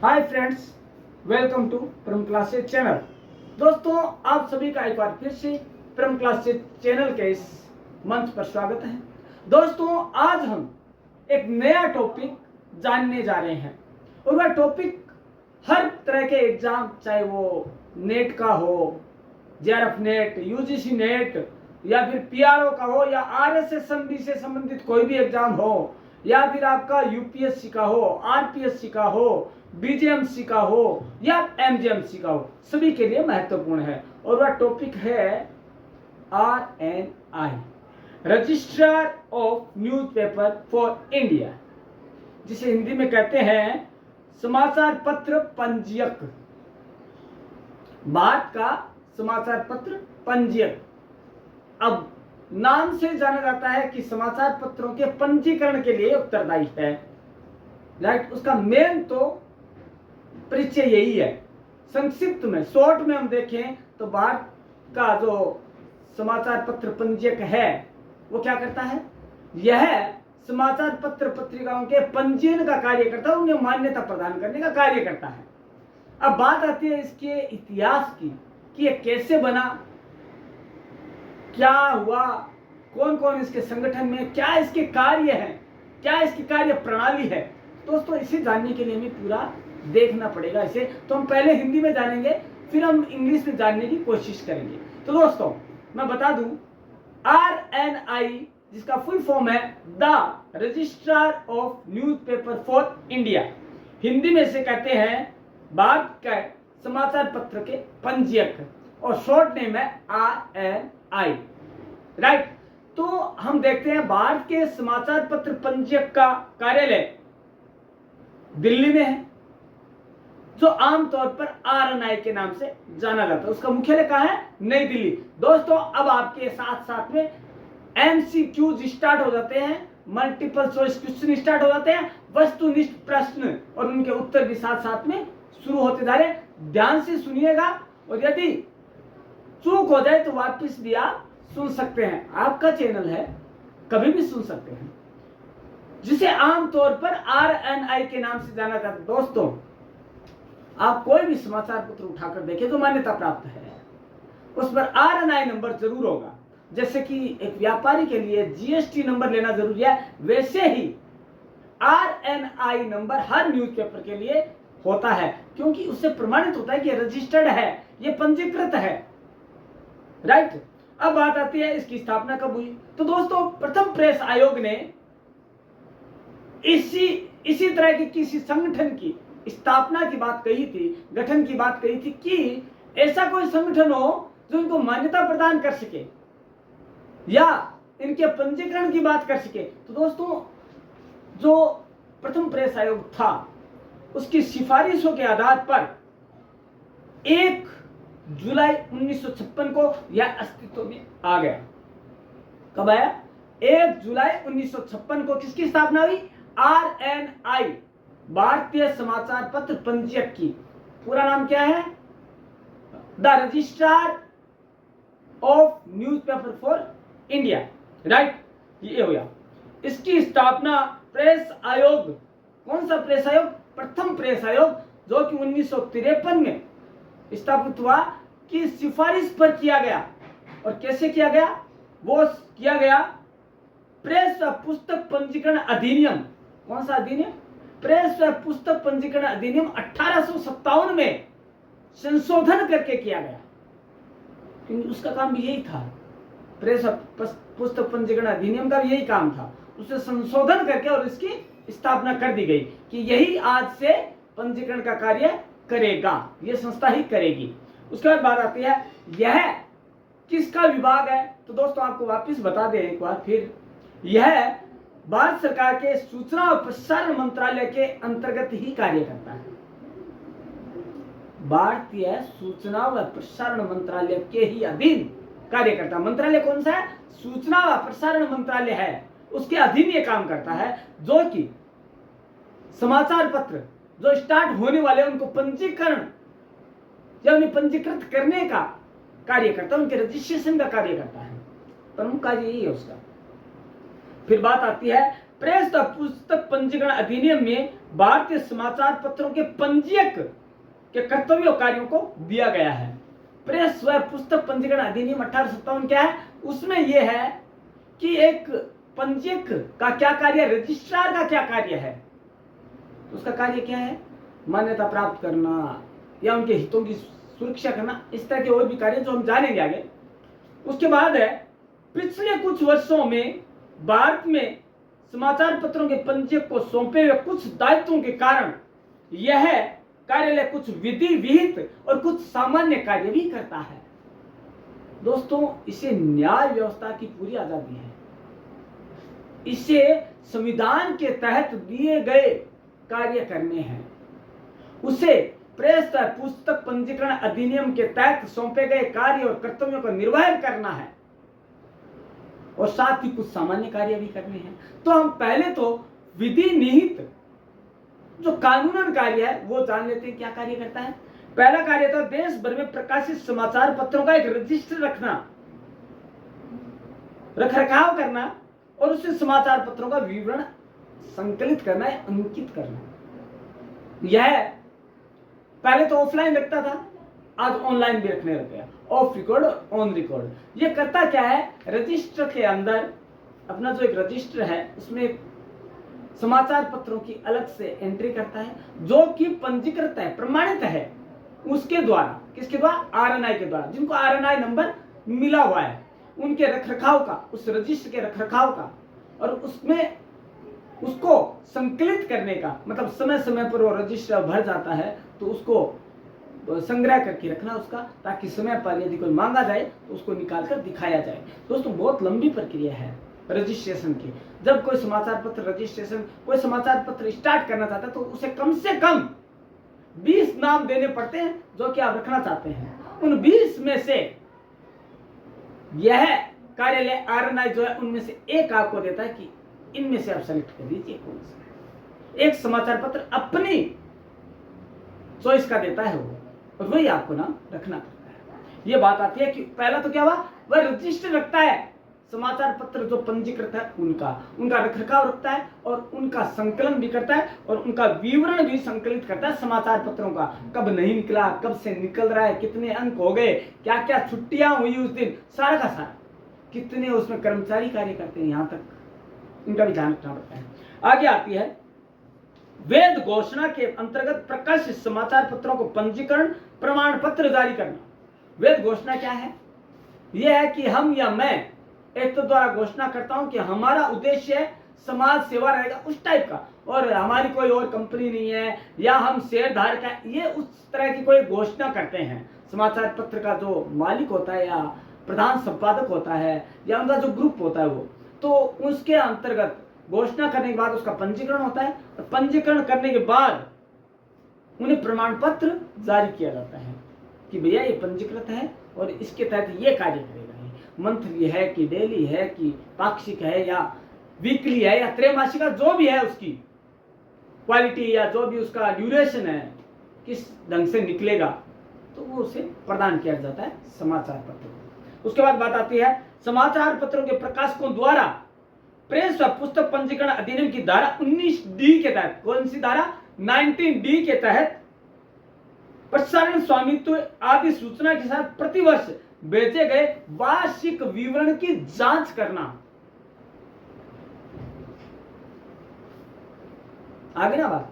Hi friends, welcome to परम classes channel. दोस्तों, आप सभी का एक बार फिर से परम क्लासेस चैनल के इस मंच पर स्वागत है। दोस्तों, आज हम एक नया टॉपिक जानने जा रहे हैं और वह टॉपिक हर तरह के एग्जाम, चाहे वो नेट का हो, जेआरएफ नेट, यूजीसी नेट या फिर पीआरओ का हो या आरएसएसएमबी से संबंधित कोई भी एग्जाम हो या फिर आपका यूपीएससी का हो, आरपीएससी का हो, बीजेएमसी का हो या एमजीएमसी का हो, सभी के लिए महत्वपूर्ण है। और वह टॉपिक है RNI, registrar of newspaper for India, जिसे हिंदी में कहते हैं समाचार पत्र पंजीयक। भारत का समाचार पत्र पंजीयक। अब नाम से जाना जाता है कि समाचार पत्रों के पंजीकरण के लिए उत्तरदायी है। राइट, उसका मेन तो परिचय यही है। संक्षिप्त में, शॉर्ट में हम देखें तो भारत का जो समाचार पत्र पंजीयक है वो क्या करता है? यह समाचार पत्र पत्रिकाओं के पंजीयन का कार्य करता है, उन्हें मान्यता प्रदान करने का कार्य करता है। अब बात आती है इसके इतिहास की कि ये कैसे बना, क्या हुआ, कौन कौन इसके संगठन में, क्या इसके कार्य हैं, क्या इसकी कार्य प्रणाली है। दोस्तों, इसे जानने के लिए हमें पूरा देखना पड़ेगा। इसे तो हम पहले हिंदी में जानेंगे, फिर हम इंग्लिश में जानने की कोशिश करेंगे। तो दोस्तों, मैं बता दूं, आरएनआई जिसका फुल फॉर्म है the registrar of newspaper for India, Hindi में इसे कहते हैं भारत के समाचार पत्र के पंजीयक, और शॉर्ट नेम है आरएनआई। राइट, तो हम देखते हैं भारत के समाचार पत्र पंजीयक का कार्यालय दिल्ली में है, जो आमतौर पर आरएनआई के नाम से जाना जाता है। उसका मुख्यालय कहाँ है? नई दिल्ली। दोस्तों, अब आपके साथ साथ में एमसीक्यूज स्टार्ट हो जाते हैं, मल्टीपल चॉइस क्वेश्चन स्टार्ट हो जाते हैं, वस्तुनिष्ठ प्रश्न और उनके उत्तर भी साथ साथ में शुरू होते जा रहे हैं। ध्यान से सुनिएगा, और यदि चूक हो जाए तो वापस भी आप सुन सकते हैं। आपका चैनल है, कभी भी सुन सकते हैं, जिसे आमतौर पर आरएनआई के नाम से जाना जाता है। दोस्तों, आप कोई भी समाचार पत्र उठाकर देखें जो मान्यता प्राप्त है, उस पर आरएनआई नंबर जरूर होगा। जैसे कि एक व्यापारी के लिए जीएसटी नंबर लेना जरूरी है, वैसे ही आरएनआई नंबर हर न्यूज़पेपर के लिए होता है, क्योंकि उससे प्रमाणित होता है कि रजिस्टर्ड है, ये पंजीकृत है। राइट, अब बात आती है इसकी स्थापना कब हुई। तो दोस्तों, प्रथम प्रेस आयोग ने इसी तरह के किसी संगठन की स्थापना की बात कही थी, गठन की बात कही थी कि ऐसा कोई संगठन हो जो इनको मान्यता प्रदान कर सके या इनके पंजीकरण की बात कर सके। तो दोस्तों, जो प्रथम प्रेस आयोग था, उसकी सिफारिशों के आधार पर 1 जुलाई 1956 को यह अस्तित्व में आ गया। कब आया? 1 जुलाई 1956 को किसकी स्थापना हुई? आरएनआई, भारतीय समाचार पत्र पंजीयक की। पूरा नाम क्या है? The registrar of newspaper for India. Right, ये हो गया। इसकी स्थापना प्रेस आयोग, कौन सा प्रेस आयोग? प्रथम प्रेस आयोग, जो कि 1953 में स्थापित हुआ, की सिफारिश पर किया गया। और कैसे किया गया? वो किया गया प्रेस व पुस्तक पंजीकरण अधिनियम। कौन सा अधिनियम? प्रेस व पुस्तक पंजीकरण अधिनियम 1857 में संशोधन करके किया गया, क्योंकि उसका काम भी यही था। प्रेस व पुस्तक पंजीकरण अधिनियम का यही काम था, उसे संशोधन करके और इसकी स्थापना कर दी गई कि यही आज से पंजीकरण का कार्य करेगा, यह संस्था ही करेगी। उसके बाद बात आती है यह किसका विभाग है। तो दोस्तों, आपको वापस बता दें एक बार फिर, यह भारत सरकार के सूचना और प्रसारण मंत्रालय के अंतर्गत ही कार्य करता है। भारतीय सूचना व प्रसारण मंत्रालय के ही अधीन कार्य करता है। मंत्रालय कौन सा है? सूचना व प्रसारण मंत्रालय है, उसके अधीन ये काम करता है, जो कि समाचार पत्र जो स्टार्ट होने वाले उनको पंजीकरण या उन्हें पंजीकृत करने का कार्य करता है, उनके रजिस्ट्रेशन का कार्य करता है। प्रमुख कार्य यही है उसका। फिर बात आती है प्रेस व पुस्तक पंजीकरण अधिनियम में भारतीय समाचार पत्रों के पंजीयक के कर्तव्यों कार्यों को दिया गया है। प्रेस व पुस्तक पंजीकरण अधिनियम 1857 क्या है, उसमें यह है कि एक पंजीयक का क्या कार्य, रजिस्ट्रार का क्या कार्य है। उसका कार्य क्या है, मान्यता प्राप्त करना या उनके हितों की सुरक्षा करना, इस तरह के और भी कार्य जो हम जानेंगे आगे। उसके बाद है, पिछले कुछ वर्षों में भारत में समाचार पत्रों के पंजीयक को सौंपे हुए कुछ दायित्वों के कारण यह कार्यालय कुछ विधि विहित और कुछ सामान्य कार्य भी करता है। दोस्तों, इसे न्याय व्यवस्था की पूरी आजादी है। इसे संविधान के तहत दिए गए कार्य करने हैं। उसे प्रेस व पुस्तक पंजीकरण अधिनियम के तहत सौंपे गए कार्य और कर्तव्यों का निर्वहन करना है और साथ ही कुछ सामान्य कार्य भी करने हैं। तो हम पहले तो विधि निहित जो कानूनन कार्य है वो जान लेते हैं, क्या कार्य करता है। पहला कार्य था देश भर में प्रकाशित समाचार पत्रों का एक रजिस्टर रखना, रखरखाव करना और उससे समाचार पत्रों का विवरण संकलित करना या अंकित करना। यह पहले तो ऑफलाइन रखता था, आज ऑनलाइन भी रखने लग गया, ऑफ रिकॉर्ड और ऑन रिकॉर्ड। ये करता क्या है, रजिस्टर के अंदर अपना जो एक रजिस्टर है उसमें समाचार पत्रों की अलग से एंट्री करता है जो कि पंजीकृत है, प्रमाणित है उसके द्वारा। किसके द्वारा, आरएनआई के द्वारा, जिनको आरएनआई नंबर मिला हुआ है, उनके रखरखाव का, उस रजिस्टर के रखरखाव का और उसमें उसको संकलित करने का, मतलब समय समय पर वो रजिस्टर भर जाता है तो उसको संग्रह करके रखना उसका, ताकि समय पर यदि कोई मांगा जाए तो उसको निकाल कर दिखाया जाए। दोस्तों, बहुत लंबी प्रक्रिया है रजिस्ट्रेशन की। जब कोई समाचार पत्र रजिस्ट्रेशन, कोई समाचार पत्र स्टार्ट करना चाहता है तो उसे कम से कम 20 नाम देने पड़ते हैं जो कि आप रखना चाहते हैं। उन 20 में से यह कार्यालय आरएनआई जो है उनमें से एक आपको देता है कि इनमें से आप सेलेक्ट कर दीजिए कौन सा। एक समाचार पत्र अपनी चॉइस का देता है वो, और वही आपको नाम रखना पड़ता है। ये बात आती है कि पहला तो क्या हुआ, वह रजिस्टर रखता है समाचार पत्र जो पंजीकृत है उनका रखरखाव रखता है और उनका संकलन भी करता है और उनका विवरण भी संकलित करता है समाचार पत्रों का। कब नहीं निकला, कब से निकल रहा है, कितने अंक हो गए, क्या क्या छुट्टियां हुई उस दिन, सारा का सारा, कितने उसमें कर्मचारी कार्य करते हैं, यहां तक इनका भी ध्यान रखना पड़ता है। आगे आती है, वेद घोषणा के अंतर्गत प्रकाशित समाचार पत्रों को पंजीकरण प्रमाण पत्र जारी करना। वेद घोषणा क्या है, यह है कि हम या मैं एक तो द्वारा घोषणा करता हूं कि हमारा उद्देश्य समाज सेवा रहेगा उस टाइप का, और हमारी कोई और कंपनी नहीं है या हम शेयर धारक है, ये उस तरह की कोई घोषणा करते हैं। समाचार पत्र का जो मालिक होता है या प्रधान संपादक होता है या उनका जो ग्रुप होता है वो, तो उसके अंतर्गत घोषणा करने के बाद उसका पंजीकरण होता है और पंजीकरण करने के बाद उन्हें प्रमाण पत्र जारी किया जाता है कि भैया ये पंजीकृत है और इसके तहत ये कार्य करेगा। मंथली है कि डेली है कि पाक्षिक है या वीकली है या त्रैमासिक, जो भी है उसकी क्वालिटी या जो भी उसका ड्यूरेशन है, किस ढंग से निकलेगा, तो वो उसे प्रदान किया जाता है समाचार पत्र। उसके बाद बात आती है, समाचार पत्रों के प्रकाशकों द्वारा प्रेस व पुस्तक पंजीकरण अधिनियम की धारा 19D के तहत, कौन सी धारा, 19D के तहत प्रसारण स्वामित्व आदि सूचना के साथ प्रतिवर्ष भेजे गए वार्षिक विवरण की जांच करना। आगे ना बात,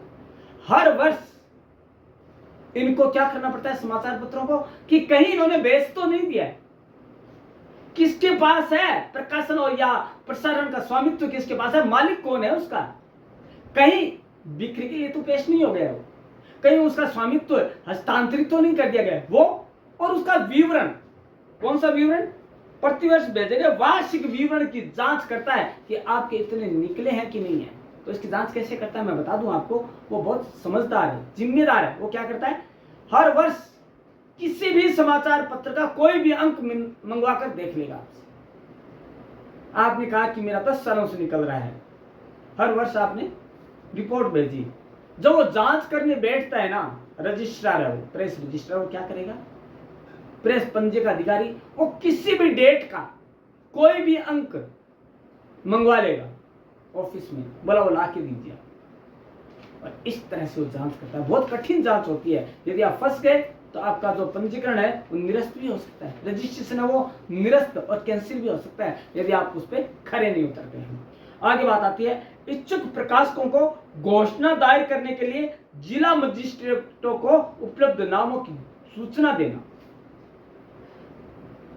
हर वर्ष इनको क्या करना पड़ता है समाचार पत्रों को, कि कहीं इन्होंने बेच तो नहीं दिया है, किसके पास है प्रकाशन और या प्रसारण का स्वामित्व, किसके पास है, मालिक कौन है उसका, कहीं बिक्री के लिए तो पेश नहीं हो गया वो, कहीं उसका स्वामित्व हस्तांतरित तो नहीं कर दिया गया वो, और उसका विवरण, कौन सा विवरण, प्रतिवर्ष भेजे गए वार्षिक विवरण की जांच करता है कि आपके इतने निकले हैं कि नहीं है। तो इसकी जांच कैसे करता है मैं बता दूं आपको, वो बहुत समझदार है, जिम्मेदार है। वो क्या करता है, हर वर्ष किसी भी समाचार पत्र का कोई भी अंक मंगवा कर देख लेगा आपसे। आपने कहा कि मेरा 10 सालों से निकल रहा है, हर वर्ष आपने रिपोर्ट भेजी, जब वो जांच करने बैठता है ना, रजिस्ट्रार है वो, प्रेस रजिस्ट्रार, वो क्या करेगा, प्रेस पंजीयक अधिकारी, वो किसी भी डेट का कोई भी अंक मंगवा लेगा ऑफिस में, बोला वो ला के दीजिए। और इस तरह से वो जांच करता है। बहुत कठिन जांच होती है। यदि आप फंस गए तो आपका जो पंजीकरण है वो निरस्त भी हो सकता है, रजिस्ट्रेशन है वो निरस्त और कैंसिल भी हो सकता है यदि आप उस पर खरे नहीं उतरते हैं। आगे बात आती है इच्छुक प्रकाशकों को घोषणा दायर करने के लिए जिला मजिस्ट्रेटों को उपलब्ध नामों की सूचना देना।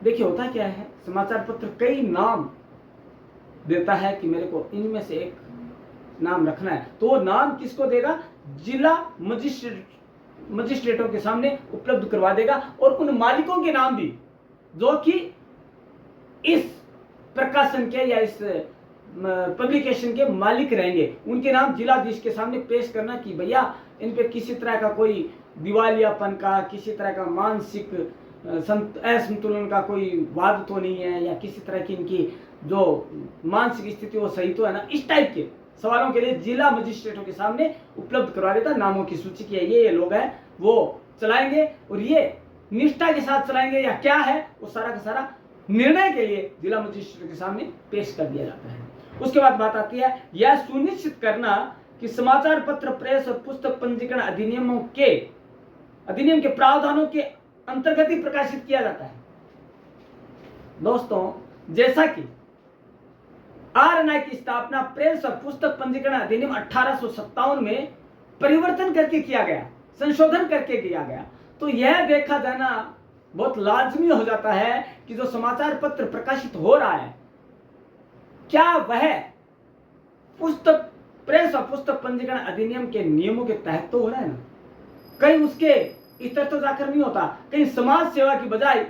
देखिए होता क्या है, समाचार पत्र कई नाम देता है कि मेरे को इनमें से एक नाम रखना है, तो वो नाम किसको देगा? जिला मजिस्ट्रेटों के सामने उपलब्ध करवा देगा। और उन मालिकों के नाम भी जो कि इस प्रकाशन के या इस पब्लिकेशन के मालिक रहेंगे, उनके नाम जिलाधीश के सामने पेश करना कि भैया इन पे किसी तरह का कोई दिवालियापन का, किसी तरह का मानसिक असंतुलन का कोई वाद तो नहीं है, या किसी तरह की इनकी जो मानसिक स्थिति वो सही तो है ना। इस टाइप के सवालों के लिए जिला मजिस्ट्रेटों के सामने उपलब्ध करवा देता। नामों की सूची की ये लोग हैं वो चलाएंगे, और ये निष्ठा के साथ चलाएंगे या क्या है वो सारा का सारा निर्णय के लिए जिला मजिस्ट्रेट के सामने पेश कर दिया जाता है। उसके बाद बात आती है यह सुनिश्चित करना कि समाचार पत्र, प्रेस और पुस्तक पंजीकरण अधिनियम के प्रावधानों के अंतर्गत ही प्रकाशित किया जाता है। दोस्तों, जैसा कि आरएनआई की स्थापना प्रेस और पुस्तक पंजीकरण अधिनियम 1857 में परिवर्तन करके किया गया, संशोधन करके किया गया, तो यह देखा जाना बहुत लाजमी हो जाता है कि जो समाचार पत्र प्रकाशित हो रहा है क्या वह पुस्तक, प्रेस और पुस्तक पंजीकरण अधिनियम के नियमों के तहत तो हो रहा है ना। कहीं उसके इतर तो जाकर नहीं होता, कहीं समाज सेवा की बजाय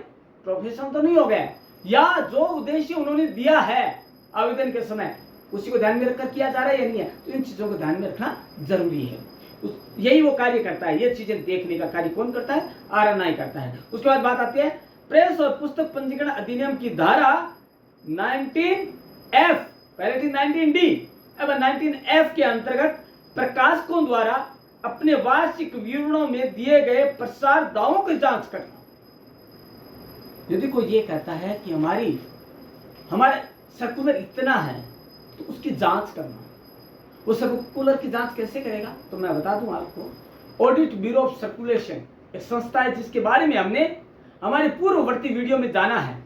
प्रोफेशन तो नहीं हो गया, या जो उद्देश्य उन्होंने दिया है आवेदन के समय उसी को ध्यान में रखकर किया जा रहा है या नहीं है। तो इन चीजों को ध्यान में रखना जरूरी है। यही वो कार्य करता है, ये चीजें देखने का कार्य कौन करता है? आरएनआई करता है। उसके बाद बात आती है प्रेस और पुस्तक पंजीकरण अधिनियम की धारा 19F, पहले थी 19D, अब 19F के अंतर्गत प्रकाशकों द्वारा अपने वार्षिक विवरणों में दिए गए प्रसार दावों की जांच करना। यदि कोई ये कहता है कि हमारे सर्कुलर इतना है तो उसकी जांच करना, वो सर्कुलर की जांच कैसे करेगा? तो मैं बता दूं आपको, ऑडिट ब्यूरो ऑफ सर्कुलेशन एक संस्था है जिसके बारे में हमने हमारे पूर्ववर्ती वीडियो में जाना है,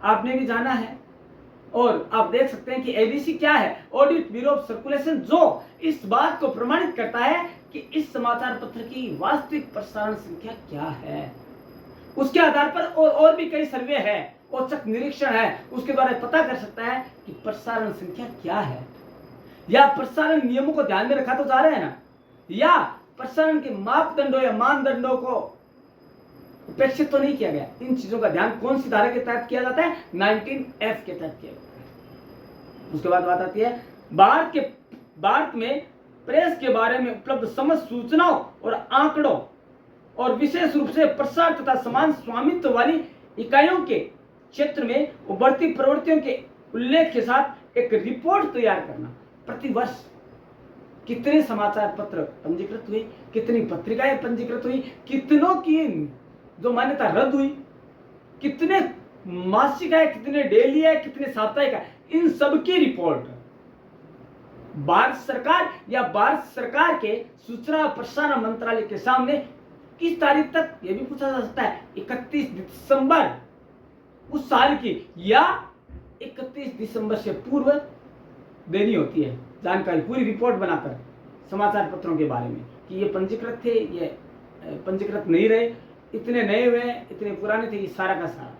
आपने भी जाना है, और आप देख सकते हैं कि एबीसी क्या है, ऑडिट ब्यूरो ऑफ सर्कुलेशन, जो इस बात को प्रमाणित करता है कि इस समाचार पत्र की वास्तविक प्रसारण संख्या क्या है। उसके आधार पर और भी कई सर्वे है, औचक निरीक्षण है, उसके द्वारा पता कर सकता है कि प्रसारण संख्या क्या है, या प्रसारण नियमों को ध्यान में रखा तो जा रहे हैं ना, या प्रसारण के मापदंडों या मानदंडों को उपेक्षित तो नहीं किया गया। इन चीजों का ध्यान कौन सी धारा के तहत किया जाता है? 19F के तहत किया जाता है। उसके बाद बात आती है भारत में प्रेस के बारे में उपलब्ध समस्त सूचनाओं और आंकड़ों और विशेष रूप से प्रसार तथा समान स्वामित्व वाली इकाइयों के क्षेत्र में उभरती प्रवृत्तियों के उल्लेख के साथ एक रिपोर्ट तैयार करना। प्रतिवर्ष कितने समाचार पत्र पंजीकृत हुए, कितनी पत्रिकाएं पंजीकृत हुई, कितनों की जो मान्यता रद्द हुई, कितने मासिक है, कितने डेली है, कितने साप्ताहिक है, इन सब की रिपोर्ट भारत सरकार या भारत सरकार के सूचना और प्रसारण मंत्रालय के सामने किस तारीख तक, यह भी पूछा जा सकता है, 31 दिसंबर उस साल की या 31 दिसंबर से पूर्व देनी होती है जानकारी, पूरी रिपोर्ट बनाकर समाचार पत्रों के बारे में कि ये पंजीकृत थे, ये पंजीकृत नहीं रहे, इतने नए हुए, इतने पुराने थे, ये सारा का सारा।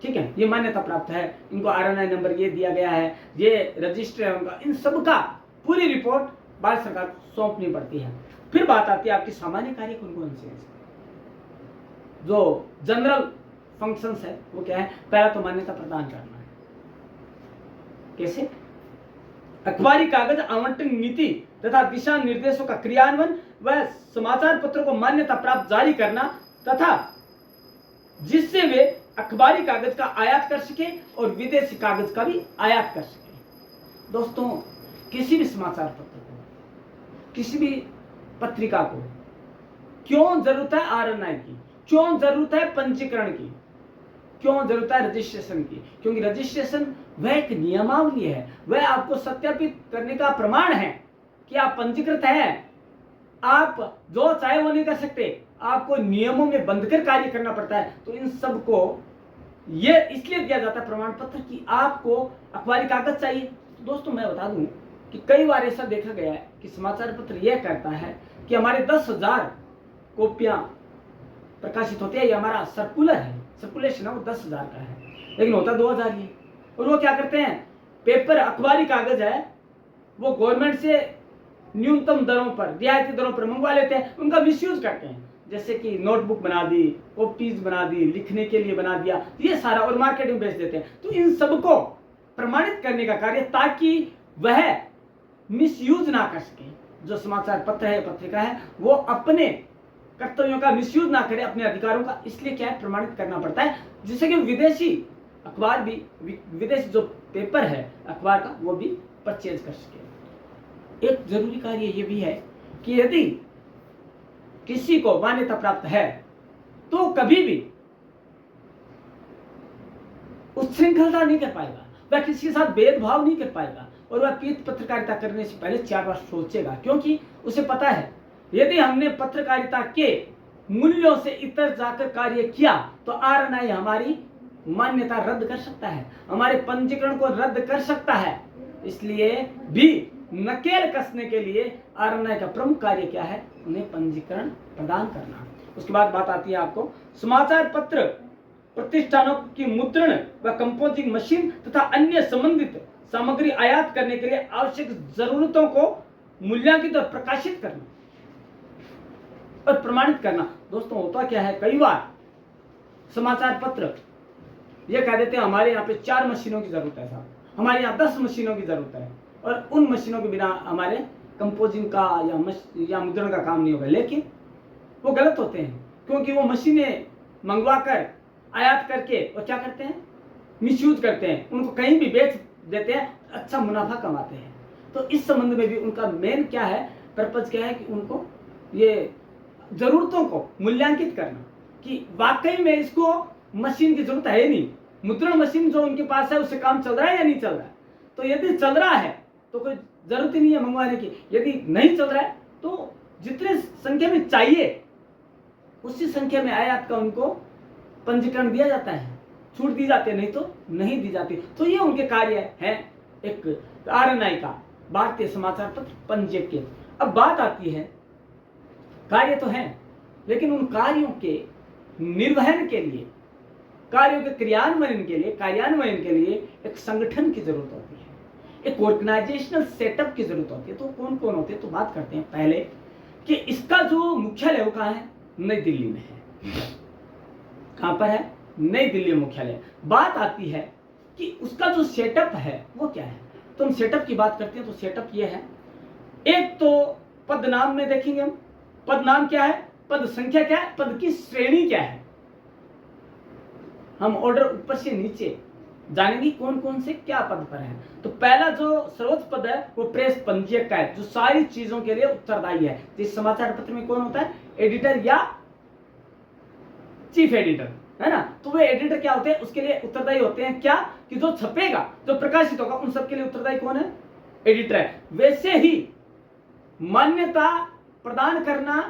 ठीक है, ये मान्यता प्राप्त है, इनको आरएनआई नंबर ये दिया गया है, ये रजिस्टर है उनका, इन सब का पूरी रिपोर्ट भारत सरकार को सौंपनी पड़ती है। फिर बात आती है आपकी सामान्य कार्य कौन कौन से हैं। जो जनरल फंक्शंस है वो क्या है? पहला तो मान्यता प्रदान करना है। कैसे? अखबारी कागज आवंटन नीति तथा दिशा निर्देशों का क्रियान्वयन व समाचार पत्रों को मान्यता प्राप्त जारी करना तथा जिससे वे अखबारी कागज का आयात कर सके और विदेशी कागज का भी आयात कर सके। दोस्तों, किसी भी समाचार पत्र को, किसी भी पत्रिका को क्यों जरूरत है आरएनआई की, क्यों जरूरत है पंजीकरण की, क्यों जरूरत है रजिस्ट्रेशन की? क्योंकि रजिस्ट्रेशन वह एक नियमावली है, वह आपको सत्यापित करने का प्रमाण है कि आप पंजीकृत हैं, आप जो चाहे वो नहीं कर सकते, आपको नियमों में बंधकर कार्य करना पड़ता है। तो इन सब को ये इसलिए दिया जाता है प्रमाण पत्र कि आपको अखबारी कागज चाहिए। दोस्तों मैं बता दूं कि कई बार ऐसा देखा गया है कि समाचार पत्र यह कहता है कि हमारे 10,000 कॉपियां प्रकाशित होती है, ये हमारा सर्कुलर है, सर्कुलेशन है वो 10,000 का है, लेकिन होता 2,000 ही। और वो क्या करते हैं, पेपर अखबारी कागज है वो गवर्नमेंट से न्यूनतम दरों पर, रियायती दरों पर मंगवा लेते हैं, उनका मिसयूज करते हैं। जैसे कि नोटबुक बना दी, कॉपीज बना दी, लिखने के लिए बना दिया, ये सारा, और मार्केट में बेच देते हैं। तो इन सबको प्रमाणित करने का कार्य, ताकि वह मिसयूज ना कर सके, जो समाचार पत्र है, पत्रिका है, वो अपने कर्तव्यों का मिसयूज ना करे, अपने अधिकारों का, इसलिए क्या है, प्रमाणित करना पड़ता है, जिससे कि विदेशी अखबार भी, विदेशी जो पेपर है अखबार का, वो भी परचेज कर सके। एक जरूरी कार्य ये भी है कि यदि किसी को मान्यता प्राप्त है तो कभी भी उच्छृंखलता नहीं कर पाएगा, वह किसी के साथ भेदभाव नहीं कर पाएगा, और वह पीत पत्रकारिता करने से पहले 4 बार सोचेगा, क्योंकि उसे पता है यदि हमने पत्रकारिता के मूल्यों से इतर जाकर कार्य किया तो आरएनआई हमारी मान्यता रद्द कर सकता है, हमारे पंजीकरण को रद्द कर सकता है। इसलिए भी नकेल कसने के लिए आरएनआई का प्रमुख कार्य क्या है, उन्हें पंजीकरण प्रदान करना। उसके बाद बात आती है आपको समाचार पत्र प्रतिष्ठानों की मुद्रण व कंपोजिंग मशीन तथा अन्य संबंधित सामग्री आयात करने के लिए आवश्यक जरूरतों को मूल्यांकित और प्रकाशित करना और प्रमाणित करना। दोस्तों होता क्या है, कई बार समाचार पत्र ये कह देते हैं हमारे यहाँ पे 4 मशीनों की जरूरत है साहब, हमारे यहाँ 10 मशीनों की जरूरत है, और उन मशीनों के बिना हमारे कंपोजिंग का या मुद्रण का काम नहीं होगा। लेकिन वो गलत होते हैं, क्योंकि वो मशीनें मंगवाकर आयात करके और क्या करते हैं, मिसयूज करते हैं, उनको कहीं भी बेच देते हैं, अच्छा मुनाफा कमाते हैं। तो इस संबंध में भी उनका मेन क्या है, पर्पज क्या है कि उनको ये जरूरतों को मूल्यांकित करना कि वाकई में इसको मशीन की जरूरत है नहीं, मुद्रण मशीन जो उनके पास है उससे काम चल रहा है या नहीं चल रहा है। तो यदि चल रहा है तो कोई जरूरत ही नहीं है मंगवाने की, यदि नहीं चल रहा है तो जितने संख्या में चाहिए उसी संख्या में आयात का उनको पंजीकरण दिया जाता है, छूट दी जाती है, नहीं तो नहीं दी जाती। तो ये उनके कार्य है एक आरएनआई का, भारतीय समाचार पत्र पंजीयक के। अब बात आती है, कार्य तो है लेकिन उन कार्यों के निर्वहन के लिए, कार्यों के कार्यान्वयन के लिए एक संगठन की जरूरत होती है, एक ऑर्गेनाइजेशनल सेटअप की जरूरत होती है। तो कौन कौन होते हैं, तो बात करते हैं पहले कि इसका जो मुख्यालय वो कहाँ है, नई दिल्ली में है। कहां पर है, नई दिल्ली में मुख्यालय। बात आती है कि उसका जो सेटअप है वो क्या है। तो हम सेटअप की बात करते हैं, तो सेटअप ये है, एक तो पद नाम में देखेंगे हम, पद नाम क्या है, पद संख्या क्या है, पद की श्रेणी क्या है। हम ऑर्डर ऊपर से नीचे जानेंगे कौन कौन से क्या पद पर है। तो पहला जो सर्वोच्च पद है वो प्रेस पंजीयक का है, जो सारी चीजों के लिए उत्तरदायी है। जिस समाचार पत्र में कौन होता है, एडिटर या चीफ एडिटर, है ना। तो वे एडिटर क्या होते हैं, उसके लिए उत्तरदायी होते हैं क्या, कि जो छपेगा, जो प्रकाशित होगा, उन सब के लिए उत्तरदायी कौन है, एडिटर है। वैसे ही मान्यता प्रदान करना,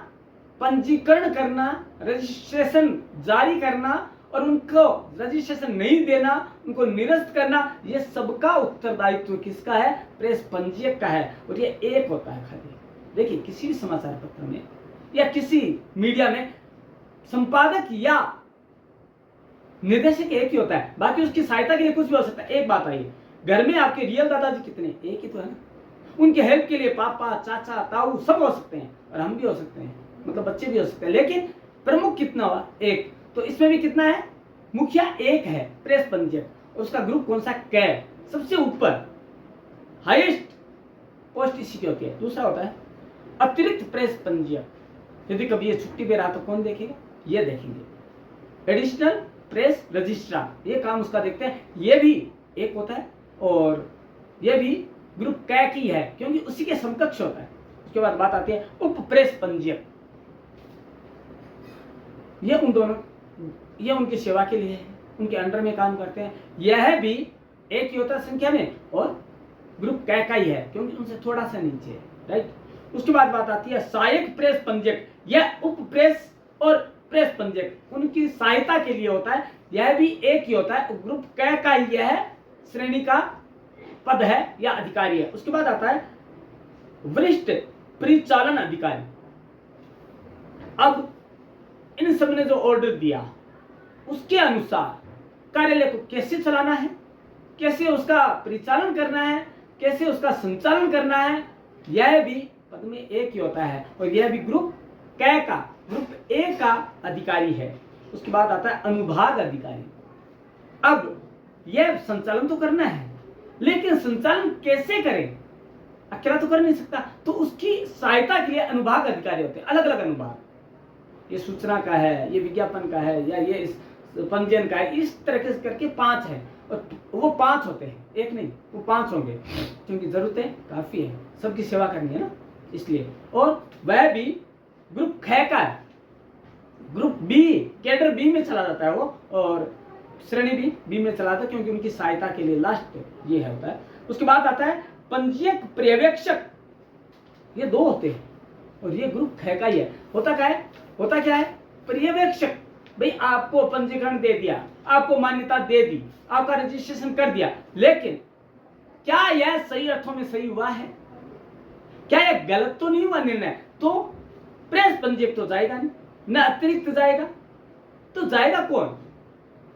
पंजीकरण करना, रजिस्ट्रेशन जारी करना और उनको रजिस्ट्रेशन नहीं देना, उनको निरस्त करना, ये सबका उत्तरदायित्व किसका है, प्रेस पंजीयक का है। और ये एक होता है खाली। देखिए किसी भी समाचार पत्र में या किसी मीडिया में संपादक या निर्देशक एक ही होता है, बाकी उसकी सहायता के लिए कुछ भी हो सकता है। एक बात आई, घर में आपके रियल दादाजी कितने, एक ही तो है ना। उनके हेल्प के लिए पापा, चाचा, ताऊ सब हो सकते हैं, और हम भी हो सकते हैं, मतलब बच्चे भी हो सकते हैं, लेकिन प्रमुख कितना हुआ, एक। तो इसमें भी कितना है, मुखिया एक है, प्रेस पंजीयक। उसका ग्रुप कौन सा, कै, सबसे ऊपर हाईएस्ट पोस्ट इसी की होती है। दूसरा होता है अतिरिक्त प्रेस पंजीयक, यदि कभी ये छुट्टी पे रहा तो कौन देखेगा, ये देखेंगे। एडिशनल प्रेस रजिस्ट्रार, ये काम उसका देखते हैं, ये भी एक होता है, और ये भी ग्रुप कै की है, क्योंकि उसी के समकक्ष होता है। उसके बाद बात आती है उप प्रेस पंजीयक, ये उन दोनों, ये उनकी सेवा के लिए है, उनके अंडर में काम करते हैं। यह भी एक ही होता है संख्या में और ग्रुप कै का ही है, क्योंकि उनसे थोड़ा सा नीचे है, राइट। उसके बाद बात आती है सहायक प्रेस पंजक, यह उप प्रेस और प्रेस पंजक उनकी सहायता के लिए होता है, यह भी एक ही होता है। ग्रुप कै का ही यह श्रेणी का पद है या अधिकारी है। उसके बाद आता है वरिष्ठ परिचालन अधिकारी। अब इन सब ने जो ऑर्डर दिया उसके अनुसार कार्यालय को कैसे चलाना है, कैसे उसका परिचालन करना है, कैसे उसका संचालन करना है, यह भी पद में एक ही होता है और यह भी ग्रुप कै का, ग्रुप ए का अधिकारी है। उसके बाद आता है अनुभाग अधिकारी। अब यह संचालन तो करना है, लेकिन संचालन कैसे करें, अकेला तो कर नहीं सकता, तो उसकी सहायता के लिए अनुभाग अधिकारी होते हैं, अलग अलग अनुभाग। ये सूचना का है, ये विज्ञापन का है, या ये इस पंजीयन का है, इस तरह से करके 5 है और वो 5 होते हैं, एक नहीं, वो 5 होंगे, क्योंकि जरूरतें काफी है, सबकी सेवा करनी है ना, इसलिए। और वह भी ग्रुप ख का है, ग्रुप बी कैडर बी में चला जाता है वो, और श्रेणी भी बी में चला जाता है, क्योंकि उनकी सहायता के लिए लास्ट ये है होता है। उसके बाद आता है पंजीयक पर्यवेक्षक, ये 2 होते हैं और ये ग्रुप ख का ही है। होता क्या है, होता क्या है, पर्यवेक्षक, भाई आपको पंजीकरण दे दिया, आपको मान्यता दे दी, आपका रजिस्ट्रेशन कर दिया, लेकिन क्या यह सही अर्थों में सही हुआ है, क्या यह गलत तो नहीं हुआ निर्णय, तो प्रेस पंजीयक तो जाएगा नहीं, न अतिरिक्त जाएगा, तो जाएगा कौन,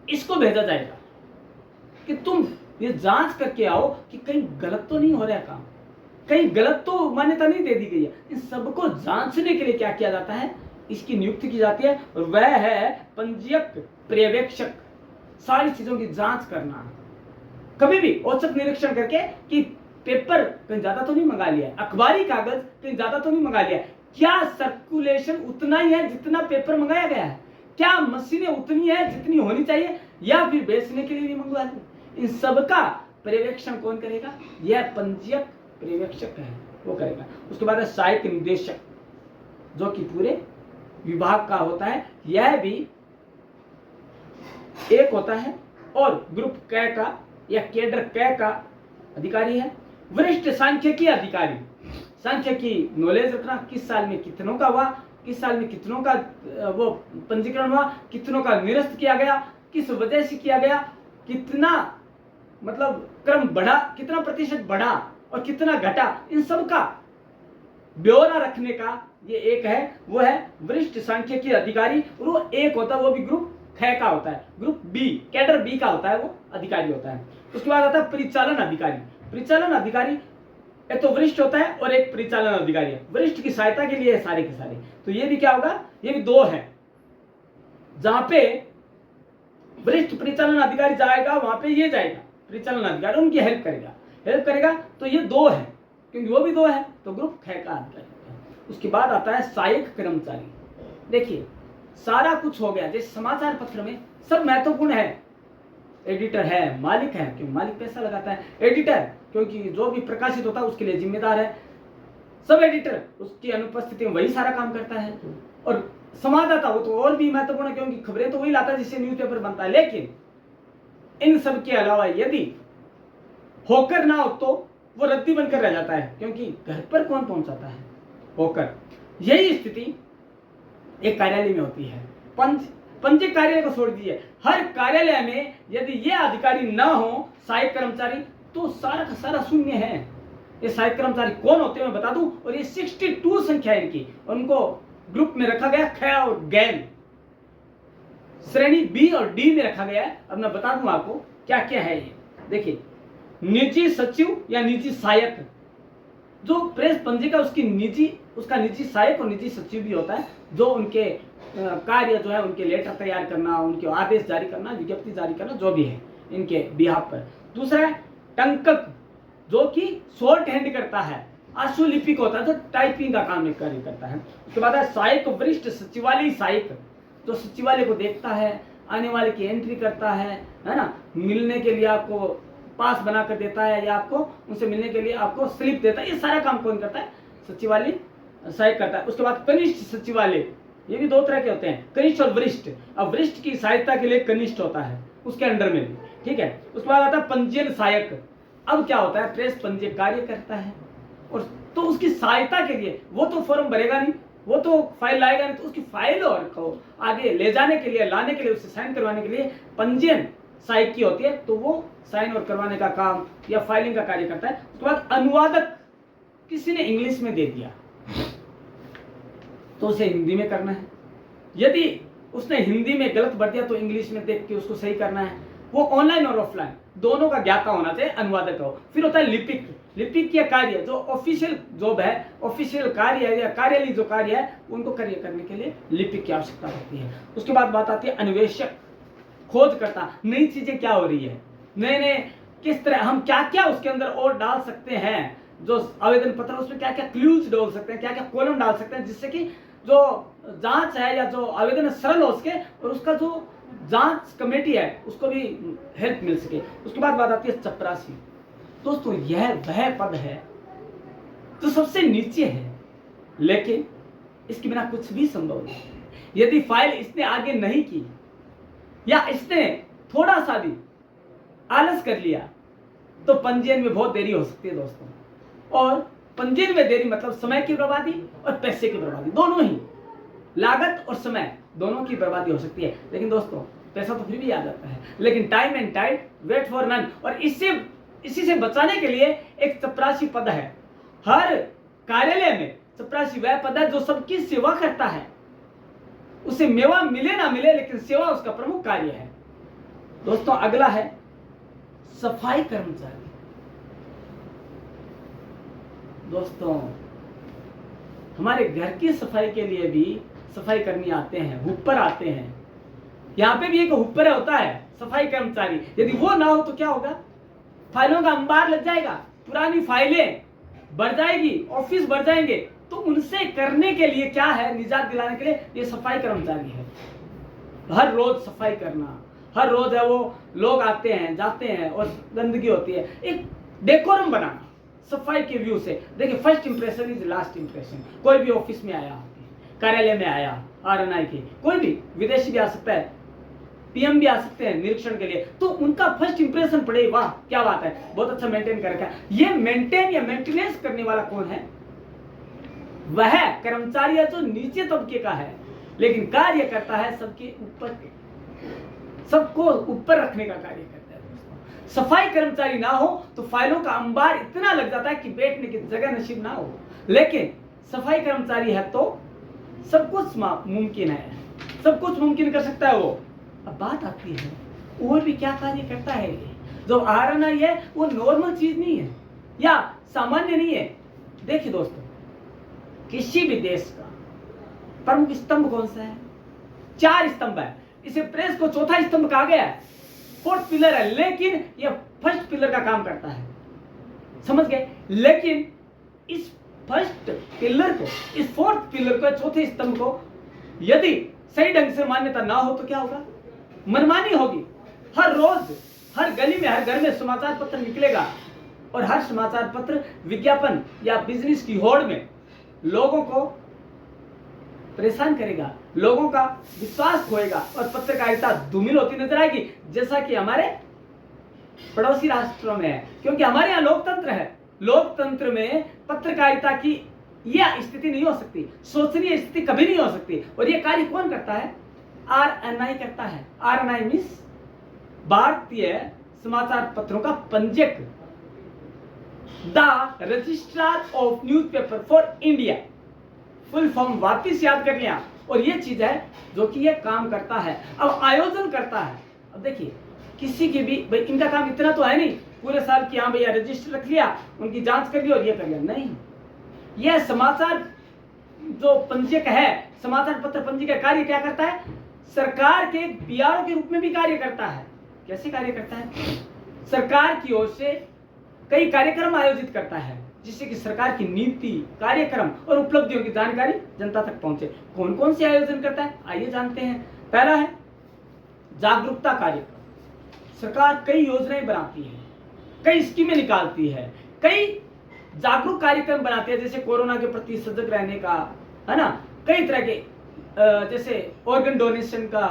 इसको भेजा जाएगा कि तुम ये जांच करके आओ कि कहीं गलत तो नहीं हो रहा काम, कहीं गलत तो मान्यता नहीं दे दी गई है। इन सबको जांचने के लिए क्या किया जाता है, इसकी नियुक्ति की जाती है, और वह है पंजीयक पर्यवेक्षक। सारी चीजों की जांच करना, कभी भी औचक निरीक्षण करके कि पेपर कहीं ज्यादा तो नहीं मंगा लिया, अखबारी कागज कहीं ज्यादा तो नहीं मंगा लिया, क्या सर्कुलेशन उतना ही है जितना पेपर मंगाया गया है, क्या मशीनें उतनी है जितनी होनी चाहिए, या फिर बेचने के लिए भी मंगवा दी। इन सबका पर्यवेक्षण कौन करेगा, यह पंजीयक पर्यवेक्षक है, वो करेगा। उसके बाद है सहायक निदेशक, जो कि पूरे विभाग का होता है, यह भी एक होता है और ग्रुप कै का या केडर कै का अधिकारी है। वरिष्ठ सांख्यिकी अधिकारी, सांख्यिकी नॉलेज रखना, किस साल में कितनों का हुआ, किस साल में कितनों का वो पंजीकरण हुआ, कितनों का निरस्त किया गया, किस वजह से किया गया, कितना मतलब क्रम बढ़ा, कितना प्रतिशत बढ़ा और कितना घटा, इन सब का ब्यौरा रखने का ये एक है, वो है वरिष्ठ सांख्यिकी अधिकारी। और वो एक होता है, वो भी ग्रुप ख का होता है, ग्रुप बी कैडर बी का होता है, वो अधिकारी होता है। उसके बाद आता है परिचालन अधिकारी। परिचालन अधिकारी एक तो वरिष्ठ होता है और एक परिचालन अधिकारी है, वरिष्ठ की सहायता के लिए है सारे के सारे। तो ये भी क्या होगा, ये भी 2 है, जहां पे वरिष्ठ परिचालन अधिकारी जाएगा वहां पे ये जाएगा परिचालन अधिकारी, उनकी हेल्प करेगा, तो ये 2 है, क्योंकि वो भी 2 है, तो ग्रुप ख का अधिकारी। उसके बाद आता है सहायक कर्मचारी। देखिए सारा कुछ हो गया, जैसे समाचार पत्र में सब महत्वपूर्ण है, एडिटर है, मालिक है, क्योंकि मालिक पैसा लगाता है, एडिटर क्योंकि जो भी प्रकाशित होता है उसके लिए जिम्मेदार है, सब एडिटर, उसकी अनुपस्थिति में वही सारा काम करता है, और संवाददाता वो तो और भी महत्वपूर्ण है, क्योंकि खबरें तो वही लाता है जिससे न्यूज़पेपर बनता है। लेकिन इन सब के अलावा यदि होकर ना हो तो वो रद्दी बनकर रह जाता है, क्योंकि घर पर कौन पहुंचाता है, होकर। यही स्थिति एक कार्यालय में होती है। पंजीयक कार्यालय को छोड़ दीजिए, हर कार्यालय में यदि ये अधिकारी ना हो सहायक कर्मचारी, तो सारा का सारा शून्य है। ये सहायक कर्मचारी कौन होते हैं मैं बता दूं, और ये 62 संख्या है इनकी, और उनको ग्रुप में रखा गया ख और गैल, श्रेणी बी और डी में रखा गया है। अब मैं बता दूं आपको क्या क्या है ये। देखिए निजी सचिव या निजी सहायक, जो प्रेस पंजिका उसका निजी सहायक और निजी सचिव भी होता है, जो उनके कार्य जो है उनके लेटर तैयार करना, उनके आदेश जारी करना, विज्ञप्ति जारी करना, जो भी है इनके बिहाफ पर। दूसरा है टंकक, जो कि शॉर्ट हैंड करता है, आशुलिपिक होता है, जो टाइपिंग का काम कार्य करता है। उसके बाद है सहायक वरिष्ठ सचिवालय सहायक, जो सचिवालय को देखता है, आने वाले की एंट्री करता है ना, मिलने के लिए आपको पास बना कर देता है, या आपको उनसे मिलने के लिए आपको स्लिप देता है, ये सारा काम कौन करता है, सचिवालय सहायक करता है। उसके बाद कनिष्ठ सचिवालय, ये भी 2 तरह के होते हैं, कनिष्ठ और वरिष्ठ। अब वरिष्ठ की सहायता के लिए कनिष्ठ होता है, उसके अंडर में भी, ठीक है। उसके बाद आता है पंजीयन सहायक। अब क्या होता है, प्रेस पंजीयक कार्य करता है, और तो उसकी सहायता के लिए वो तो फॉर्म भरेगा नहीं, वो तो फाइल लाएगा नहीं, तो उसकी फाइल और को आगे ले जाने के लिए, लाने के लिए, उससे साइन करवाने के लिए पंजीयन सहायक की होती है, तो वो साइन और करवाने का काम या फाइलिंग का कार्य करता है। उसके बाद अनुवादक किसी ने इंग्लिश में दे दिया तो उसे हिंदी में करना है, यदि उसने हिंदी में गलत भर दिया तो इंग्लिश में देख के उसको सही करना है। वो ऑनलाइन और ऑफलाइन दोनों का ज्ञाता होना चाहिए, अनुवादक हो। फिर होता है लिपिक। लिपिक के कार्य जो ऑफिशियल जॉब है, ऑफिशियल कार्य है या कार्यालय जो कार्य है, उनको कार्य करने के लिए लिपिक की आवश्यकता होती है। उसके बाद बात आती है अन्वेषक, खोजकर्ता, नई चीजें क्या हो रही है, नए नए किस तरह हम क्या क्या उसके अंदर और डाल सकते हैं, जो आवेदन पत्र उसमें क्या क्या क्लूज डाल सकते हैं, क्या क्या कॉलम डाल सकते हैं, जिससे कि जो जांच है या जो आवेदन है सरल हो सके और उसका जो जांच कमेटी है उसको भी हेल्प मिल सके। उसके बाद बात आती है चपरासी। दोस्तों यह वह पद है जो सबसे नीचे है, लेकिन इसके बिना कुछ भी संभव नहीं। यदि फाइल इसने आगे नहीं की या इसने थोड़ा सा भी आलस कर लिया तो पंजीयन में बहुत देरी हो सकती है दोस्तों। और पंजीयन में देरी मतलब समय की बर्बादी और पैसे की बर्बादी, दोनों ही, लागत और समय दोनों की बर्बादी हो सकती है। लेकिन दोस्तों पैसा तो फिर भी आ जाता है, लेकिन time and tide wait for none. और इसी से बचाने के लिए एक चपरासी पद है। हर कार्यालय में चपरासी वह पद है जो सबकी सेवा करता है, उसे मेवा मिले ना मिले लेकिन सेवा उसका प्रमुख कार्य है। दोस्तों अगला है सफाई कर्मचारी। दोस्तों हमारे घर की सफाई के लिए भी सफाई कर्मी आते हैं, हुप्पर आते हैं। यहाँ पे भी एक हुप्पर होता है सफाई कर्मचारी। यदि वो ना हो तो क्या होगा, फाइलों का अंबार लग जाएगा, पुरानी फाइलें बढ़ जाएगी, ऑफिस बढ़ जाएंगे। तो उनसे करने के लिए क्या है, निजात दिलाने के लिए ये सफाई कर्मचारी है। हर रोज सफाई करना, हर रोज है वो लोग आते हैं जाते हैं और गंदगी होती है, एक डेकोरम बनाना सफाई के व्यू से। देखिए first impression is last impression. कोई भी ऑफिस में आया, कार्यालय में आया, आरएनआई के कोई भी विदेशी भी आ सकता है, पीएम भी आ सकते हैं निरीक्षण के लिए, तो उनका फर्स्ट इंप्रेशन पड़े, वाह क्या बात है, बहुत अच्छा मेंटेन कर रखा है। ये मेंटेन या मेंटेनेंस करने वाला कौन है, वह कर्मचारी है जो नीचे तबके का है लेकिन कार्य करता है सबके ऊपर, सबको ऊपर रखने का कार्य करता है। सफाई कर्मचारी ना हो तो फाइलों का अंबार इतना लग जाता है कि बैठने की जगह नसीब ना हो, लेकिन सफाई कर्मचारी है तो सब कुछ मुमकिन है, सब कुछ मुमकिन कर सकता है वो। अब बात आती है और भी क्या कार्य करता है। जो आरएनआई है वो नॉर्मल चीज नहीं है या सामान्य नहीं है। देखिए दोस्तों किसी भी देश का प्रमुख स्तंभ कौन सा है, 4 स्तंभ है। इसे प्रेस को चौथा स्तंभ कहा गया है, 4th पिलर है, लेकिन यह फर्स्ट पिलर का काम करता है, समझ गए। लेकिन इस फर्स्ट पिलर को, इस 4th पिलर को, चौथे स्तंभ को यदि सही ढंग से मान्यता ना हो तो क्या होगा, मनमानी होगी। हर रोज हर गली में हर घर में समाचार पत्र निकलेगा और हर समाचार पत्र विज्ञापन या बिजनेस की होड़ में लोगों को परेशान करेगा, लोगों का विश्वास खोएगा और पत्रकारिता धूमिल होती नजर आएगी, जैसा कि हमारे पड़ोसी राष्ट्रों में है। क्योंकि हमारे यहाँ लोकतंत्र है, लोकतंत्र में पत्रकारिता की यह स्थिति नहीं हो सकती, शोचनीय स्थिति कभी नहीं हो सकती। और यह कार्य कौन करता है, आरएनआई करता है। आरएनआई मींस भारतीय समाचार पत्रों का पंजीयक, the registrar of newspaper for India. Full form वापिस याद कर लिया। और ये चीज है जो कि ये काम करता है, अब आयोजन करता है। अब देखिए किसी की भी भाई इनका काम इतना तो है नहीं पूरे साल की, हाँ भैया रजिस्टर रख लिया, उनकी जांच कर ली और ये कर लिया, नहीं। यह समाचार जो पंजीयक है, समाचार पत्र पंजीयक का कार्य क्या करता है, सरकार के पीआरओ के रूप में भी कार्य करता है। कैसे कार्य करता है, सरकार की ओर से कई कार्यक्रम आयोजित करता है जिससे कि सरकार की नीति, कार्यक्रम और उपलब्धियों की जानकारी जनता तक पहुंचे। कौन कौन से आयोजन करता है आइए जानते हैं। पहला है जागरूकता कार्यक्रम। सरकार कई योजनाएं बनाती है, कई स्कीमें निकालती है, कई जागरूक कार्यक्रम बनाते हैं, जैसे कोरोना के प्रति सजग रहने का, है ना, कई तरह के जैसे ऑर्गन डोनेशन का,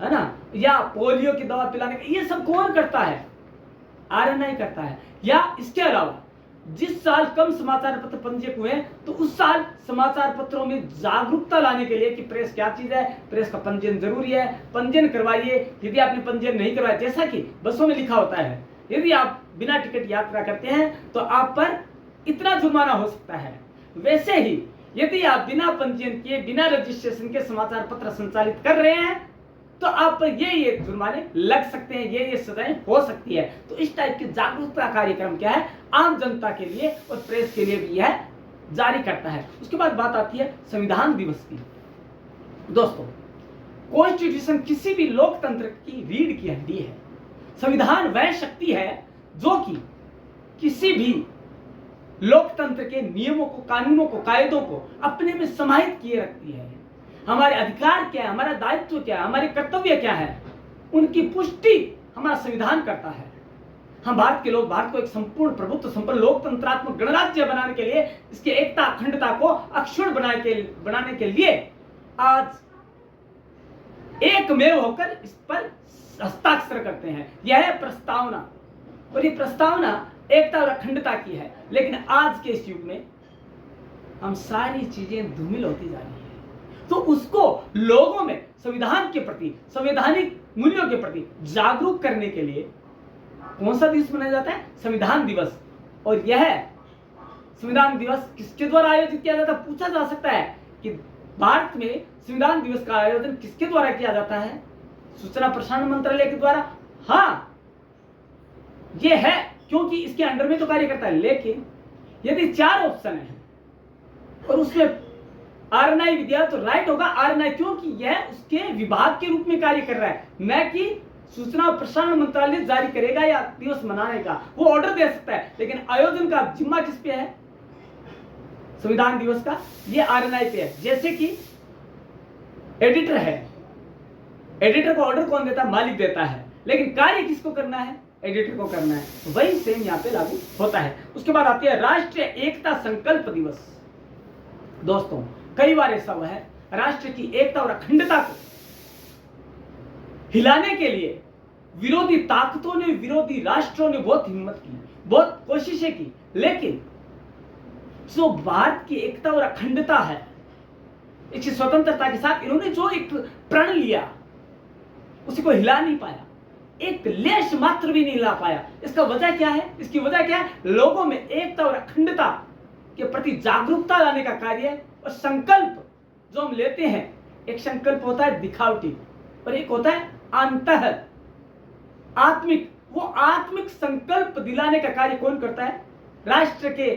है ना, या पोलियो की दवा पिलाने का। ये सब कौन करता है, आरएनआई करता है। या इसके अलावा जिस साल कम समाचार पत्र पंजीयक हुए तो उस साल समाचार पत्रों में जागरूकता लाने के लिए कि प्रेस क्या चीज है, प्रेस का पंजीयन जरूरी है, पंजीयन करवाइए। यदि आपने पंजीयन नहीं करवाया, जैसा कि बसों में लिखा होता है, यदि आप बिना टिकट यात्रा करते हैं तो आप पर इतना जुर्माना हो सकता है। वैसे ही यदि आप बिना पंजीयन किए, बिना रजिस्ट्रेशन के समाचार पत्र संचालित कर रहे हैं तो आप पर ये जुर्माने लग सकते हैं, ये सजाएं हो सकती है। तो इस टाइप के जागरूकता कार्यक्रम क्या है, आम जनता के लिए और प्रेस के लिए भी यह जारी करता है। उसके बाद बात आती है संविधान दिवस की। दोस्तों, कॉन्स्टिट्यूशन किसी भी लोकतंत्र की रीढ़ की हड्डी है। संविधान वह शक्ति है जो कि किसी भी लोकतंत्र के नियमों को, कानूनों को, कायदों को अपने में समाहित किए रखती है। हमारे अधिकार क्या है, हमारा दायित्व क्या है, हमारे कर्तव्य क्या है, उनकी पुष्टि हमारा संविधान करता है। हम भारत के लोग भारत को एक संपूर्ण प्रभुत्व संपन्न लोकतंत्रात्मक गणराज्य बनाने के लिए, इसकी एकता अखंडता को अक्षुण्ण बनाने के लिए आज एकमेव होकर इस पर हस्ताक्षर करते हैं। यह है प्रस्तावना, और ये प्रस्तावना एकता और अखंडता की है। लेकिन आज के इस युग में हम सारी चीजें धूमिल होती जा रही है, तो उसको लोगों में संविधान के प्रति, संवैधानिक मूल्यों के प्रति जागरूक करने के लिए कौन सा दिवस मनाया जाता है? संविधान दिवस। और यह संविधान दिवस किसके द्वारा आयोजित किया जाता है? पूछा जा सकता है कि भारत में संविधान दिवस का आयोजन किसके द्वारा किया जाता है? सूचना प्रसारण मंत्रालय के द्वारा। हाँ, यह है, क्योंकि इसके अंडर में तो कार्य करता है। लेकिन यदि 4 ऑप्शन है और उसमें आरएनआई विद्या, तो राइट होगा आरएनआई, क्योंकि यह उसके विभाग के रूप में कार्य कर रहा है, न कि सूचना और प्रसारण मंत्रालय जारी करेगा या दिवस मनाने का। वो ऑर्डर दे सकता है, लेकिन आयोजन का जिम्मा किस पे है? संविधान दिवस का ये आरएनआई पे है। जैसे कि एडिटर है, एडिटर को ऑर्डर कौन देता है? मालिक देता है, लेकिन कार्य किसको करना है? एडिटर को करना है। तो वही सेम यहाँ पे लागू होता है। उसके बाद आती है राष्ट्रीय एकता संकल्प दिवस। दोस्तों, कई बार ऐसा हुआ है, राष्ट्र की एकता और अखंडता को हिलाने के लिए विरोधी ताकतों ने, विरोधी राष्ट्रों ने बहुत हिम्मत की, बहुत कोशिशें की, लेकिन जो भारत की एकता और अखंडता है, इसकी स्वतंत्रता के साथ इन्होंने जो एक प्रण लिया, उसी को हिला नहीं पाया, एक लेश मात्र भी नहीं हिला पाया। इसका वजह क्या है? इसकी वजह क्या है? लोगों में एकता और अखंडता के प्रति जागरूकता लाने का कार्य और संकल्प जो हम लेते हैं। एक संकल्प होता है दिखावटी और एक होता है अंतः आत्मिक। वो आत्मिक संकल्प दिलाने का कार्य कौन करता है? राष्ट्र के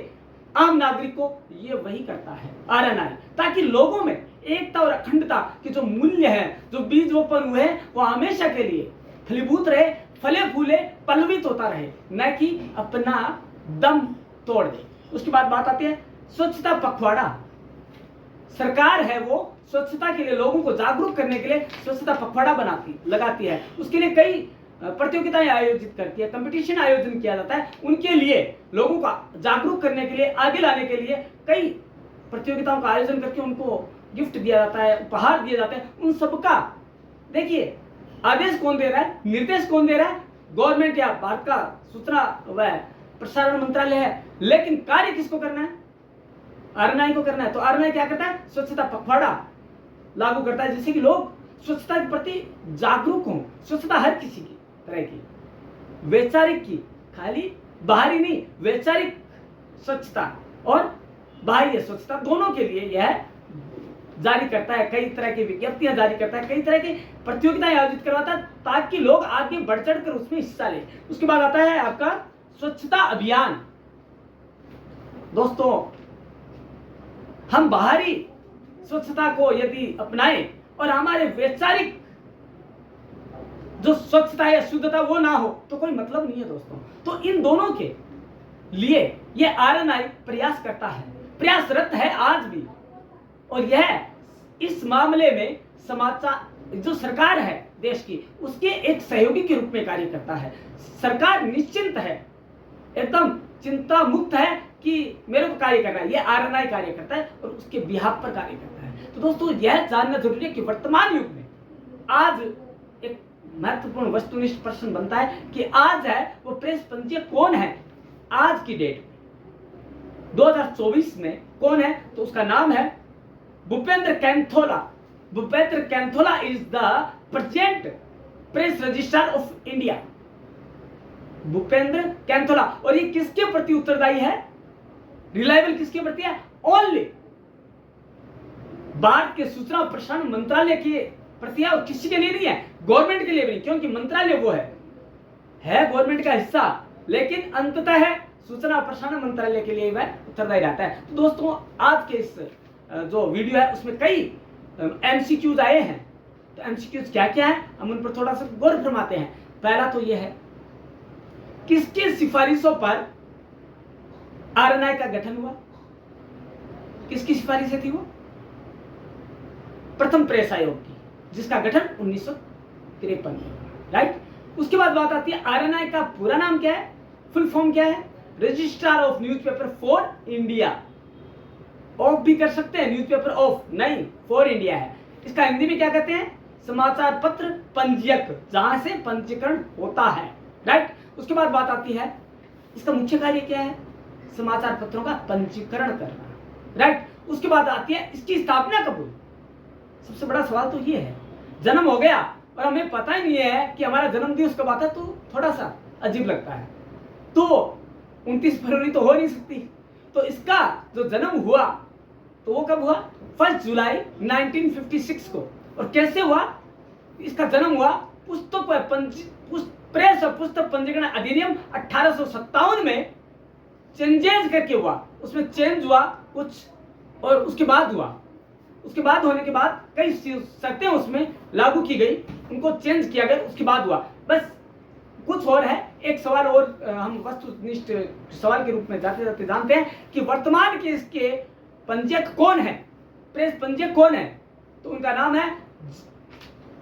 आम नागरिक को ये वही करता है आरएनआई, ताकि लोगों में एकता और अखंडता के जो मूल्य हैं, जो बीज रोपण हुए हैं, वो हमेशा के लिए फलीभूत रहे, फले फूले, पल्लवित होता रहे, न कि अपना दम तोड़ दे। उसके बाद बात आती है स्वच्छता पखवाड़ा। सरकार है वो स्वच्छता के लिए, लोगों को जागरूक करने के लिए स्वच्छता पखवाड़ा लगाती है। उसके लिए कई प्रतियोगिताएं आयोजित करती है, कंपटीशन आयोजन किया जाता है। उनके लिए लोगों को जागरूक करने के लिए, आगे लाने के लिए कई प्रतियोगिताओं का आयोजन करके उनको गिफ्ट दिया जाता है, उपहार दिए जाते हैं। उन सबका देखिए आदेश कौन दे रहा है, निर्देश कौन दे रहा है? गवर्नमेंट या भारत का सूचना व प्रसारण मंत्रालय है। लेकिन कार्य किसको करना है? आरएनआई को करना है। तो आरएनआई क्या करता है? स्वच्छता पखवाड़ा लागू करता है, जिससे कि लोग स्वच्छता के प्रति जागरूक हों। स्वच्छता हर किसी की तरह की, वैचारिक की, खाली बाहरी नहीं, वैचारिक स्वच्छता और बाह्य स्वच्छता दोनों के लिए यह जारी करता है। कई तरह की विज्ञप्तियां जारी करता है, कई तरह की प्रतियोगिताएं आयोजित करवाता है, ताकि लोग आगे बढ़ चढ़ कर उसमें हिस्सा लें। उसके बाद आता है आपका स्वच्छता अभियान। दोस्तों, हम बाहरी स्वच्छता को यदि अपनाएं और हमारे वैचारिक जो स्वच्छता है, शुद्धता वो ना हो, तो कोई मतलब नहीं है दोस्तों। तो इन दोनों के लिए यह आरएनआई प्रयास करता है, प्रयासरत है आज भी। और यह इस मामले में समाचार जो सरकार है देश की, उसके एक सहयोगी के रूप में कार्य करता है। सरकार निश्चिंत है, एकदम चिंता मुक्त है कि मेरे को कार्य करना है। यह आरएनआई कार्य करता है और उसके बिहाफ पर कार्य करता है। तो दोस्तों, यह जानना जरूरी है कि वर्तमान युग में आज एक महत्वपूर्ण वस्तुनिष्ठ प्रश्न बनता है कि आज है वो प्रेस पंजीयक कौन है आज की डेट 2024 में कौन है? तो उसका नाम है Bhupendra Kainthola. Bhupendra Kainthola is the present press registrar of India. Bhupendra Kainthola. और ये किसके प्रति उत्तरदायी है? रिलायबल किसके प्रति है? ओनली भारत के सूचना और प्रसारण मंत्रालय के प्रति है और किसी के लिए नहीं है, गवर्नमेंट के लिए भी नहीं, क्योंकि मंत्रालय वो है गवर्नमेंट का हिस्सा, लेकिन अंततः है सूचना और प्रसारण मंत्रालय के लिए वह उत्तरदायी रहता है। तो दोस्तों आज के इस जो वीडियो है उसमें कई एमसीक्यूज आए हैं। तो एमसीक्यूज क्या क्या है हम उन पर थोड़ा सा गौर फरमाते हैं। पहला तो यह है किसकी सिफारिशों पर आरएनआई का गठन हुआ? किसकी सिफारिशें थी वो? प्रथम प्रेस आयोग की, जिसका गठन 1953 में, राइट। उसके बाद बात आती है आरएनआई का पूरा नाम क्या है, फुल फॉर्म क्या है? Registrar of newspaper for India. Of भी कर सकते हैं, न्यूज़पेपर ऑफ नहीं, फॉर इंडिया है। इसका हिंदी में क्या कहते हैं? समाचार पत्र पंजीयक, जहां से पंजीकरण होता है, राइट। उसके बाद बात आती है इसका मुख्य कार्य क्या है? समाचार पत्रों का पंजीकरण करना, राइट। उसके बाद आती है इसकी स्थापना कब हुई? सबसे बड़ा सवाल तो ये है, जन्म हो गया और हमें पता ही नहीं है कि हमारा जन्म दिवस कब आता, तो थोड़ा सा अजीब लगता है। तो 29 फरवरी तो हो नहीं सकती, तो इसका जो जन्म हुआ तो वो कब हुआ? 1 जुलाई 1956 को। और कैसे हुआ? इसका जन्म हुआ प्रेस और पुस्तक पंजीकरण अधिनियम 1857 में चेंजेस करके हुआ। उसमें चेंज हुआ कुछ और उसके बाद हुआ, उसके बाद होने के बाद कई शर्तें उसमें लागू की गई, उनको चेंज किया गया, उसके बाद हुआ। बस कुछ और है, एक सवाल और हम वस्तुनिष्ठ सवाल के रूप में जाते जाते जानते हैं कि वर्तमान के इसके पंजीयक कौन है, प्रेस पंजीयक कौन है? तो उनका नाम है,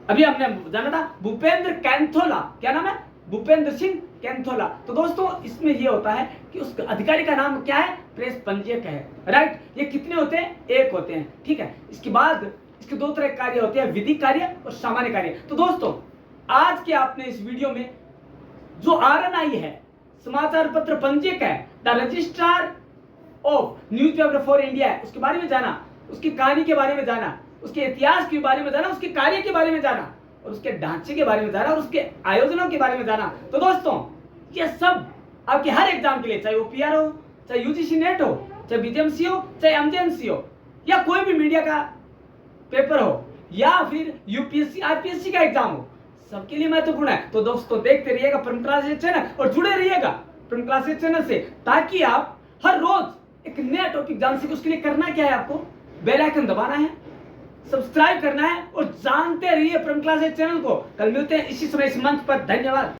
अभी हमने जाना था, भूपेंद्र कैंथोला। क्या नाम है? भूपेंद्र सिंह कैंथोला। तो दोस्तों इसमें यह होता है कि उस अधिकारी का नाम क्या है? प्रेस पंजीयक है, राइट। ये कितने होते हैं? एक होते हैं, ठीक है। इसके बाद इसके दो तरह के कार्य होते हैं, विधिक कार्य और सामान्य कार्य। तो दोस्तों आज के आपने इस वीडियो में जो आरएनआई है, समाचार पत्र पंजीयक है, the registrar of newspaper for India है, उसके बारे में जाना, उसकी कहानी के बारे में जाना, उसके इतिहास के बारे में जाना, उसके कार्य के बारे में जाना और उसके ढांचे के बारे में जाना और उसके आयोजनों के बारे में जाना। तो दोस्तों ये सब आपके हर एग्जाम के लिए, चाहे वो पीआर हो, चाहे यूजीसी नेट हो, चाहे बीजेएमसी हो, चाहे एमजेएमसी हो, या कोई भी मीडिया का पेपर हो, या फिर यूपीएससी आरपीएससी का एग्जाम हो, सबके लिए महत्वपूर्ण है। तो दोस्तों देखते रहिएगा परम क्लासेस चैनल और जुड़े रहिएगा परम क्लासेस चैनल से, ताकि आप हर रोज एक नया टॉपिक जान सके। उसके लिए करना क्या है? आपको बेल आइकन दबाना है, सब्सक्राइब करना है और जानते रहिए परम क्लासेस चैनल को। कल मिलते हैं इसी समय इस मंच पर। धन्यवाद।